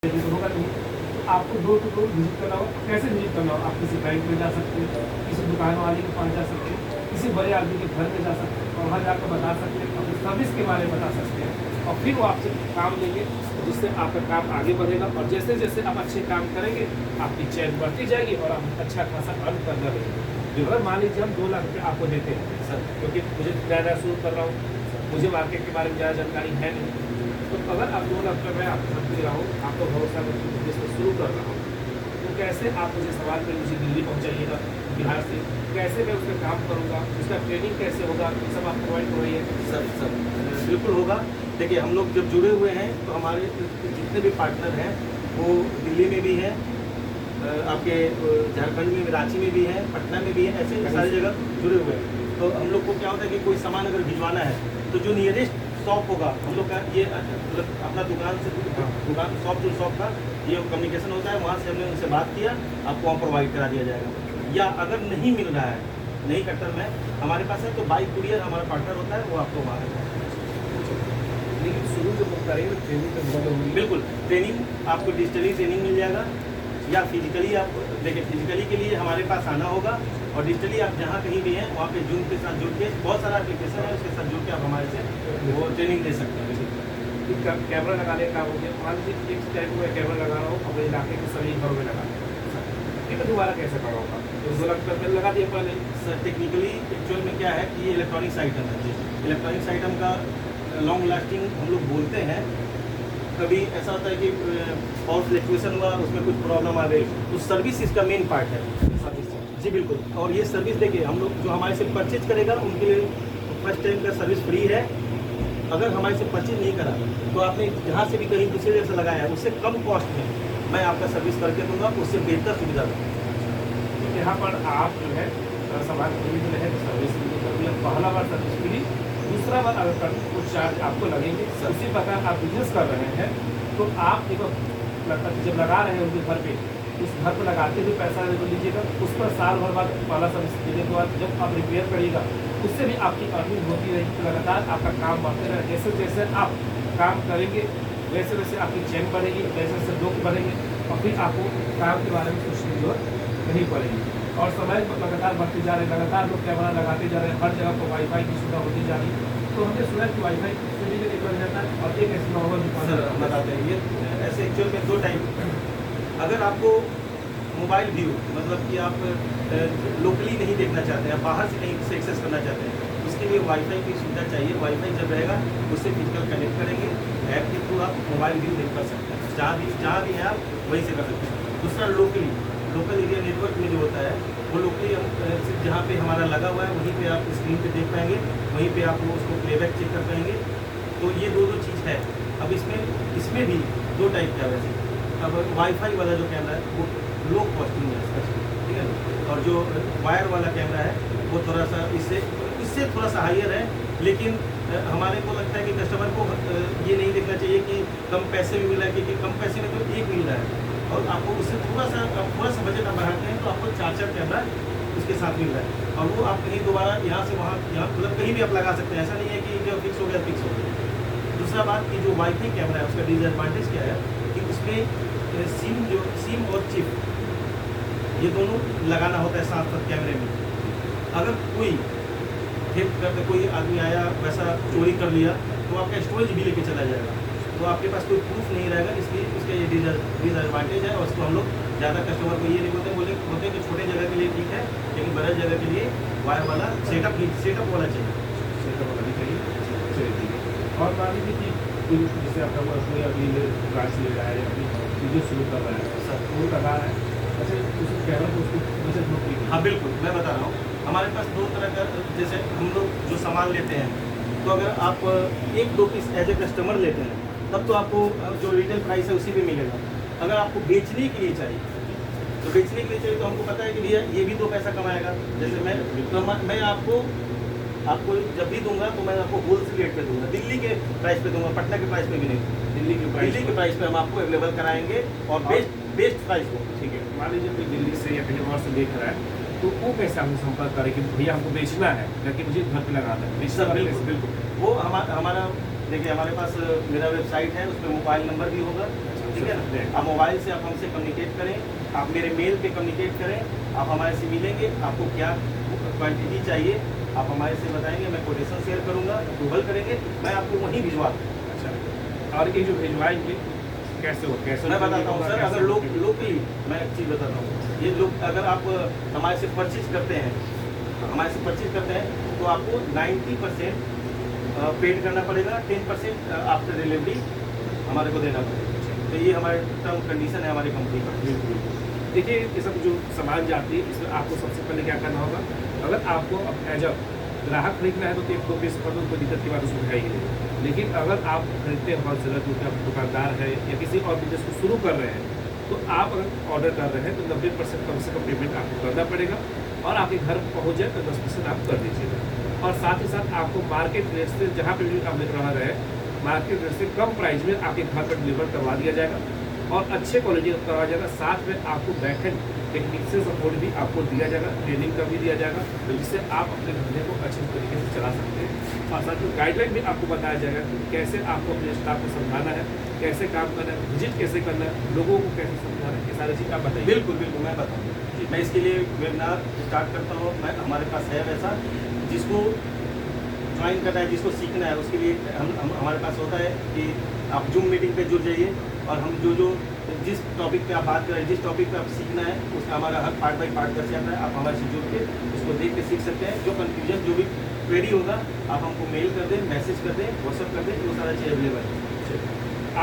होगा नहीं, तो आपको डोर टू डोर विजिट करना होगा। कैसे विजिट करना होगा? आप किसी बैंक में जा सकते हैं, किसी दुकान वाले के पास जा सकते हैं, किसी बड़े आदमी के घर में जा सकते हैं और वहाँ जाकर बता सकते हैं, अपनी सर्विस के बारे में बता सकते हैं और फिर वो आपसे काम लेंगे, जिससे आपका काम आगे बढ़ेगा। और जैसे जैसे आप अच्छे काम करेंगे, आपकी चैन बढ़ती जाएगी और आप अच्छा खासा अर्न करना रहेगा। अगर मान लीजिए हम 2 लाख रुपये आपको देते हैं सर, क्योंकि मुझे नया शुरू कर रहा हूँ, मुझे मार्केट के बारे में ज़्यादा जानकारी है नहीं, तो अगर आप 2 लाख रुपये मैं आपको दे रहा हूँ, आपको भरोसा में बिजनेस में शुरू कर रहा हूँ, तो कैसे आप मुझे सवाल करें, मुझे दिल्ली पहुँचाइएगा बिहार से, कैसे मैं उसमें काम करूँगा, उसका ट्रेनिंग कैसे होगा, ये सब आप प्रोवाइड हो रही है? सर बिल्कुल होगा। देखिए, हम लोग जब जुड़े हुए हैं तो हमारे जितने भी पार्टनर हैं वो दिल्ली में भी हैं, आपके झारखंड में, रांची में भी हैं, पटना में भी हैं, ऐसे सारी जगह जुड़े हुए हैं। तो हम लोग को क्या होता है कि कोई सामान अगर भिजवाना है तो जो नियरेस्ट शॉप होगा, हम लोग का ये अपना दुकान से दुकान शॉप टू शॉप का ये कम्युनिकेशन होता है, वहाँ से हमने उनसे बात किया, आपको वहाँ प्रोवाइड करा दिया जाएगा। या अगर नहीं मिल रहा है, नहीं कटर में हमारे पास है, तो बाई कुरियर हमारा पार्टनर होता है, वो आपको वहाँ लेकिन शुरू जब हम करेंगे ट्रेनिंग तो बहुत होगी। बिल्कुल, ट्रेनिंग आपको डिजिटली ट्रेनिंग मिल जाएगा या फिजिकली। आप देखिए, फिजिकली के लिए हमारे पास आना होगा और डिजिटली आप जहाँ कहीं भी हैं वहाँ पे जूम के साथ जुड़ के, बहुत सारा एप्लीकेशन है, उसके साथ जुड़ के आप हमारे से वो ट्रेनिंग दे सकते हैं। कैमरा लगाने का हो गया, मान लीजिए एक टाइप में कैमरा लगा रहा हूँ, अपने इलाके के सभी घरों में लगा ठीक है, दोबारा कैसे लगाऊंगा? तो 2 लाख रुपये लगा दिया पहले। सर टेक्निकली एक्चुअल में क्या है कि ये इलेक्ट्रॉनिक्स आइटम है। इलेक्ट्रॉनिक्स आइटम का लॉन्ग लास्टिंग हम लोग बोलते हैं। कभी ऐसा होता है कि पावर फ्लक्चुएशन हुआ, उसमें कुछ प्रॉब्लम आ गई, तो सर्विस इसका मेन पार्ट है। जी बिल्कुल। और ये सर्विस देखिए, हम लोग जो हमारे से परचेज करेगा उनके लिए फर्स्ट टाइम का सर्विस फ्री है। अगर हमारे से परचेज नहीं करा तो आपने जहाँ से भी कहीं दूसरी जगह से लगाया है, उससे कम कॉस्ट में मैं आपका सर्विस करके दूंगा, उससे बेहतर सुविधा दूँगा। यहाँ पर आप जो है सामान खरीद रहे हैं, सर्विस पहला बार सर्विस फ्री, दूसरा बार अगर कुछ चार्ज आपको लगेंगे। उसी प्रकार आप बिजनेस कर रहे हैं तो आप देखो जब लगा रहे हैं उनके घर पे, उस घर पर लगाते हुए पैसा लीजिएगा, उस पर साल भर बाद पहला सर्विस देने के बाद जब आप रिपेयर करिएगा, उससे भी आपकी अर्निंग होती रहेगी। तो लगातार आपका काम बढ़ते रहे, जैसे जैसे आप काम करेंगे वैसे वैसे आपकी चैन बढ़ेगी, वैसे वैसे लोग बढ़ेंगे और फिर आपको काम के बारे में सोचने की जरूरत नहीं पड़ेगी। और समय लगातार बढ़ते जा रहे हैं, लगातार लोग कैमरा लगाते जा रहे हैं, हर जगह पर वाईफाई की सुविधा होती जा रही है। तो हमने सुना कि वाईफाई से भी एक बन जाता है और एक ऐसी नॉर्मल दुकान बताते हैं। ये ऐसे एक्चुअल में 2 टाइप, अगर आपको मोबाइल व्यू मतलब कि आप लोकली नहीं देखना चाहते हैं, आप बाहर से कहीं से एक्सेस करना चाहते हैं, उसके लिए वाईफाई की सुविधा चाहिए। वाईफाई जब रहेगा उससे फिजिकल कनेक्ट करेंगे, ऐप के थ्रू आप मोबाइल व्यू देख कर सकते हैं, जहाँ भी है आप वहीं से कर सकते हैं। दूसरा लोकल एरिया नेटवर्क में जो होता है, वो लोकली हम सिर्फ जहाँ पे हमारा लगा हुआ है वहीं पे आप स्क्रीन पे देख पाएंगे, वहीं पे आप उसको प्लेबैक चेक कर पाएंगे। तो ये दो चीज़ है। अब इसमें भी 2 टाइप का वैसे। अब वाईफाई वाला जो कैमरा है वो लो कॉस्टिंग है, ठीक है, और जो वायर वाला कैमरा है वो थोड़ा सा इससे थोड़ा सा हाइयर है। लेकिन हमारे को लगता है कि कस्टमर को ये नहीं देखना चाहिए कि कम पैसे में मिला है, क्योंकि कम पैसे में तो एक मिल रहा है और आपको उससे थोड़ा सा बजट आप बढ़ाते हैं तो आपको 4 कैमरा उसके साथ मिल रहा है। और वो आप कहीं दोबारा यहाँ से वहाँ मतलब कहीं भी आप लगा सकते हैं। ऐसा नहीं है कि जो फिक्स हो गया फिक्स हो गया। दूसरा बात कि जो वाईफाई कैमरा है उसका डिसएडवांटेज क्या है कि उसमें सिम और चिप ये दोनों लगाना होता है साथ कैमरे में। अगर कोई आदमी आया वैसा चोरी कर लिया तो आपका स्टोरेज भी लेके चला जाएगा, तो आपके पास कोई प्रूफ नहीं रहेगा। इसलिए इसका ये डिसएडवांटेज है। और उसको हम लोग ज़्यादा कस्टमर को ये नहीं बोलते कि छोटे जगह के लिए ठीक है, लेकिन बड़े जगह के लिए वायर वाला सेटअप वाला चाहिए, सेटअप वाला भी चाहिए। चलिए ठीक है। और मान लीजिए कि जैसे आपका कोई अभी क्लास ले रहा है या अभी वीडियो शुरू कर रहा है, सर वो लगा है, अच्छा उसको कैमरा को उसको बचत नौकरी। हाँ बिल्कुल, मैं बता रहा हूँ। हमारे पास 2 तरह का, जैसे हम लोग जो सामान लेते हैं, तो अगर आप 1-2 पीस एज ए कस्टमर लेते हैं तब तो आपको जो रिटेल प्राइस है उसी पे मिलेगा। अगर आपको बेचने के लिए चाहिए तो हमको पता है कि भैया ये भी 2 पैसा कमाएगा। जैसे मैं आपको जब भी दूंगा तो मैं आपको होलसेल रेट पे दूंगा, दिल्ली के प्राइस पे दूंगा, पटना के प्राइस पे भी नहीं। दिल्ली के प्राइस पे हम आपको अवेलेबल कराएंगे और बेस्ट प्राइस को। ठीक है, मान लीजिए कोई दिल्ली से या कहीं और से देख रहा है तो वो कैसे हमसे संपर्क करे कि भैया हमको बेचना है जाके मुझे घर पे लगाना है? बिल्कुल वो हमारा देखिए, हमारे पास मेरा वेबसाइट है, उसमें मोबाइल नंबर भी होगा, ठीक है ना। आप मोबाइल से आप हमसे कम्युनिकेट करें, आप मेरे मेल पे कम्युनिकेट करें, आप हमारे से मिलेंगे, आपको क्या क्वांटिटी चाहिए आप हमारे से बताएंगे, मैं कोटेशन शेयर करूँगा, अप्रूवल करेंगे, मैं आपको वहीं भिजवा दूँगा। अच्छा, और ये जो भिजवाएंगे कैसे हो, कैसे मैं बताता हूँ सर, अगर लोकली मैं एक चीज़ बताता हूँ, ये लोग अगर आप हमारे से परचेज करते हैं, हमारे से परचेज करते हैं तो आपको 90% पेड करना पड़ेगा, 10% आफ्टर डिलीवरी हमारे को देना पड़ेगा। तो ये हमारे टर्म कंडीशन है हमारी कंपनी का। देखिए, ये सब जो सामान जाती है इसमें आपको सबसे पहले क्या करना होगा, अगर आपको अब एज अ ग्राहक खरीदना है तो एक दो पीस कर दो, कोई दिक्कत की बात उसमें है ही नहीं। लेकिन अगर आप खरीदते हैं होलसेलर, जो कि आप दुकानदार है या किसी और बिजनेस को शुरू कर रहे हैं, तो आप अगर ऑर्डर कर रहे हैं तो 90% कम से कम पेमेंट आपको करना पड़ेगा, और आपके घर पहुंच जाए तो 10% आप कर दीजिएगा। और साथ ही साथ आपको मार्केट रेट से, जहाँ पे भी आप मिल रहा है, मार्केट रेट से कम प्राइस में आपके घर पर डिलीवर करवा दिया जाएगा और अच्छे क्वालिटी का करवाया जाएगा। साथ में आपको बैक एंड टेक्निकल सपोर्ट भी आपको दिया जाएगा, ट्रेनिंग का भी दिया जाएगा, जिससे आप अपने धंधे को अच्छे तरीके से चला सकते हैं। और साथ में गाइडलाइन भी आपको बताया जाएगा कि कैसे आपको अपने स्टाफ को समझाना है, कैसे काम करना है, विजिट कैसे करना है, लोगों को कैसे समझाना है, ये सारी चीज़ आप बताइए। बिल्कुल बिल्कुल, मैं बताऊँगा। मैं इसके लिए वेबिनार स्टार्ट करता हूँ, मैं हमारे पास है वैसा, जिसको ज्वाइन करना है, जिसको सीखना है, उसके लिए हम हमारे पास होता है कि आप जूम मीटिंग पे जुड़ जाइए, और हम जो जिस टॉपिक पे आप बात कर रहे हैं, जिस टॉपिक पे आप सीखना है, उसका हमारा हर पार्ट बाई पार्ट कर जाता है। आप हमारे से जुड़ के उसको देख के सीख सकते हैं। जो कन्फ्यूजन, जो भी क्वेरी होगा, आप हमको मेल कर दें, मैसेज कर दें, व्हाट्सअप कर दें, वो सारा चीज़ अवेलेबल है।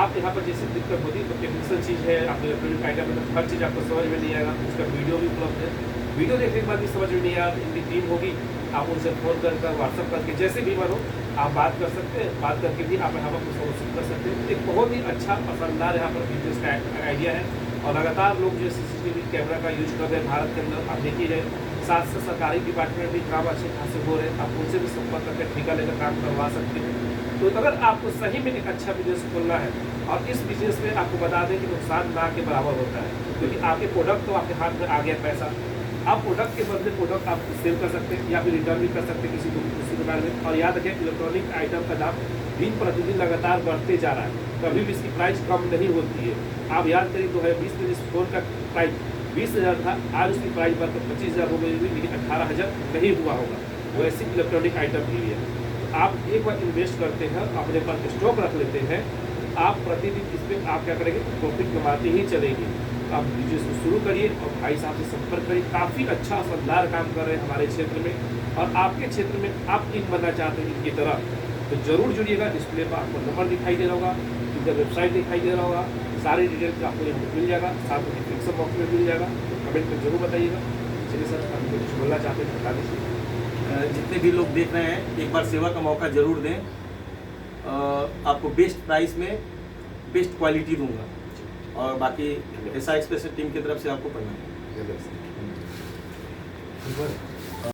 आप यहाँ पर जैसे दिक्कत होती है तो टेक्निकल चीज़ है, आप इलेक्ट्रॉनिक आइटम में हर चीज़ आपको समझ में नहीं आएगा, उसका वीडियो भी उपलब्ध है। वीडियो देखने के बाद भी समझ में नहीं आया, इनकी टीम होगी, आप उनसे फ़ोन कर व्हाट्सअप करके जैसे भी बनो आप बात कर सकते हैं, बात करके भी आप यहाँ पर कुछ सोल्यूशन कर सकते हैं। एक बहुत ही अच्छा और शानदार यहाँ पर बिजनेस का आइडिया है, और लगातार लोग जो CCTV कैमरा का यूज कर रहे हैं भारत के अंदर, आप देखिए जाए। साथ से सरकारी डिपार्टमेंट भी काम अच्छे खासे हो रहे हैं, आप उनसे भी संपर्क करके ठेका लेकर काम करवा सकते हैं। तो अगर आपको सही में एक अच्छा बिजनेस खोलना है, और इस बिजनेस में आपको बता दें कि नुकसान ना के बराबर होता है, क्योंकि आपके प्रोडक्ट तो आपके हाथ में आ गया पैसा, आप प्रोडक्ट के बदले प्रोडक्ट आप सेल कर सकते हैं या फिर रिटर्न भी कर सकते हैं किसी दुकान में। और याद रखें, इलेक्ट्रॉनिक आइटम का दाम दिन प्रतिदिन लगातार बढ़ते जा रहा है, कभी भी इसकी प्राइस कम नहीं होती है। आप याद करें 2020 में इस फोन का प्राइस 20,000 था, आज उसकी प्राइस बढ़कर 25,000 हो गई होगी, लेकिन 18,000 नहीं हुआ होगा। वैसे इलेक्ट्रॉनिक आइटम के लिए आप एक बार इन्वेस्ट करते हैं, अपने पास स्टॉक रख लेते हैं, आप प्रतिदिन इस पर आप क्या करेंगे, प्रॉफिट कमाते ही चलेंगे। आप बिजनेस को शुरू करिए और भाई साहब से संपर्क करिए, काफ़ी अच्छा शानदार काम कर रहे हैं हमारे क्षेत्र में। और आपके क्षेत्र में आप टीम बनना चाहते हैं इनकी तरह, तो जरूर जुड़िएगा। डिस्प्ले पर आपको नंबर दिखाई दे रहा होगा, इनका वेबसाइट दिखाई दे रहा होगा, सारी डिटेल्स आपको यहाँ पर मिल जाएगा, साथ में डिस्क्रिप्शन बॉक्स में मिल जाएगा। तो कमेंट में जरूर बताइएगा। चलिए सर, आप कुछ बोलना चाहते हैं बता दीजिए। जितने भी लोग देख रहे हैं, एक बार सेवा का मौका ज़रूर दें। आपको बेस्ट प्राइस में बेस्ट क्वालिटी दूंगा, और बाकी SI एक्सप्रेस टीम की तरफ से आपको पढ़ना है।